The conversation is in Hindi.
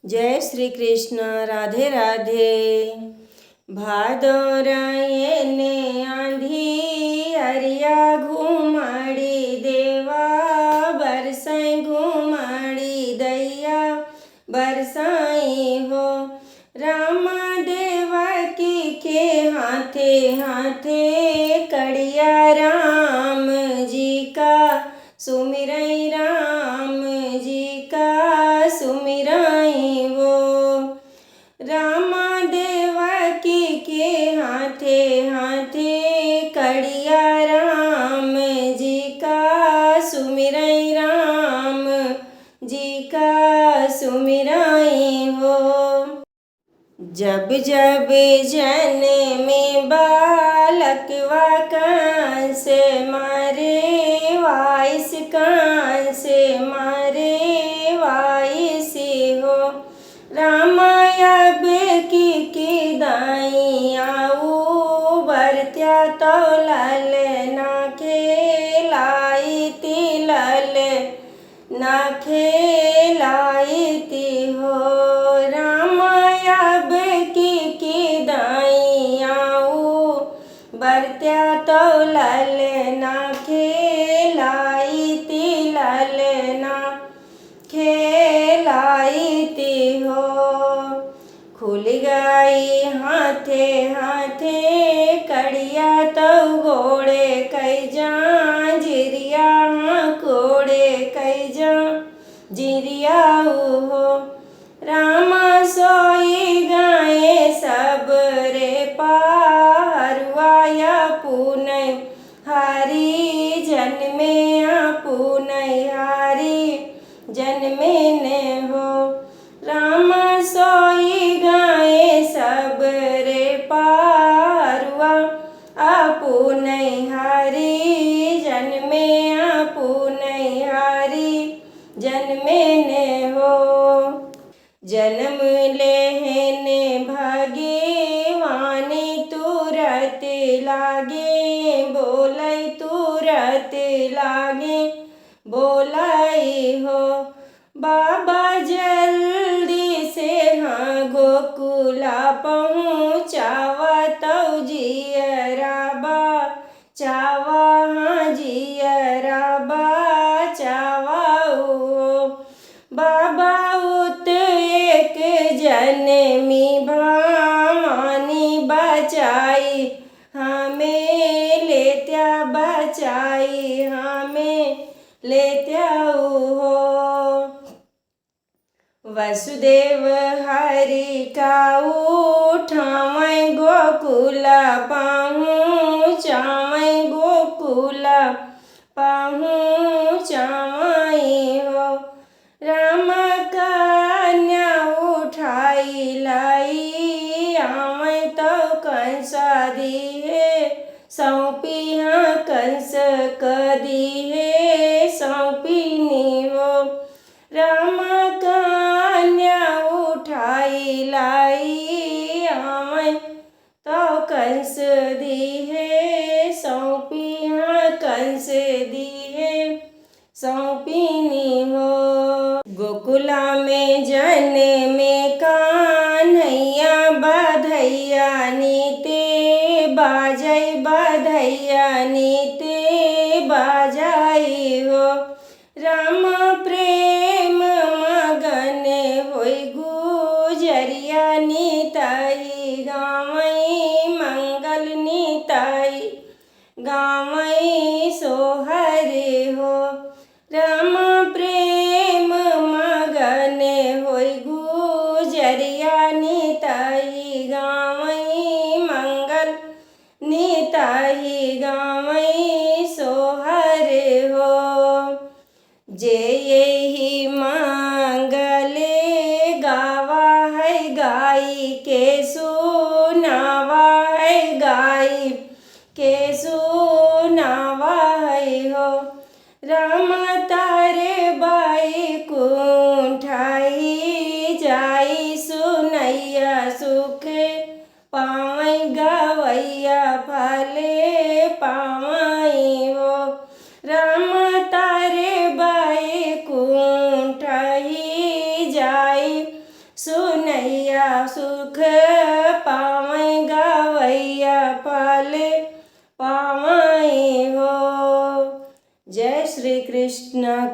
जय श्री कृष्ण। राधे राधे। भादोरायने आंधी अरिया घुमाड़ी देवा बरसाई घुमाड़ी दैया बरसाई हो। रामा देवकी के हाथे हाथे कड़िया राम जी का सुमिरई राम जी का सुमिरई वो। रामा देवकी के हाथे हाथे कड़िया राम जी का सुमिरई राम जी का सुमिरई हो। जब जब जन में बालकवा कान से मारे वाइस कान से मारे वाइस हो। रामायब की दाई आऊ बरत्या तो लल ना खेलाई ती लल ना खेलाई ती हो। रामायब की दाई आऊ बरत्या तो लल ना खेलाई ती लल ना खेलाई ती हो। खुल गई हाथे हाथे कड़िया तो घोड़े कई जा जिरिया कोड़े कई जा जिरिया हो। रामा सोई गाए सब रे पारुआया पुनय हारी जन्मे पुनय हारी जन्मे ने हो। रामा सोई गाए सब रे पारुआ पुनय हारी जन्मे पुनय हारी जन्मे ने हो। जन्म लेहने भागे वाणी तुरत लागे बोलै तुरत लागे बोलाई हो। बाबा जल्दी से हाँ गोकुला पहुँचावा तो जियरा चावा हाँ जियरा चावा हो। बाबा उत एक जनमी भामानी बचाई हमें लेत्या बचाई हमें लेत्या हो। वसुदेव हरि का उठावै गोकुला पहुँचावै गोकुला पहुँचावै हो। राम कन्या उठाई लाई आवै तो कंस दिहे सौंपी हाँ कंस कदिहे सौंपीनी हो। राम कन्या उठाई लाई आवै तो कंस दिहे सौंपी हाँ कंस दिहे सौंपीनी हो। गोकुला में जन में कान्हैया बधैया नीते बाजै बधैया नीते बाजाई हो। राम प्रेम मगन होई गुजरिया नीताई गावै मंगल नीताई गावै सोहर हो। राम प्रेम मगन होई गुजरिया नीताई गावै मंगल नीताई गावै सोहर हो। जे यही मंगले गावा है गाई के सुनावा है गाई के सुनावा है हो। राम तारे बाई कुंठाई जाई सुनैया सुख पावै गवैया फले पावै हो। राम तारे बाई कुंठाई जाई सुख पावै गावैया फल पावै हो। जय श्री कृष्ण।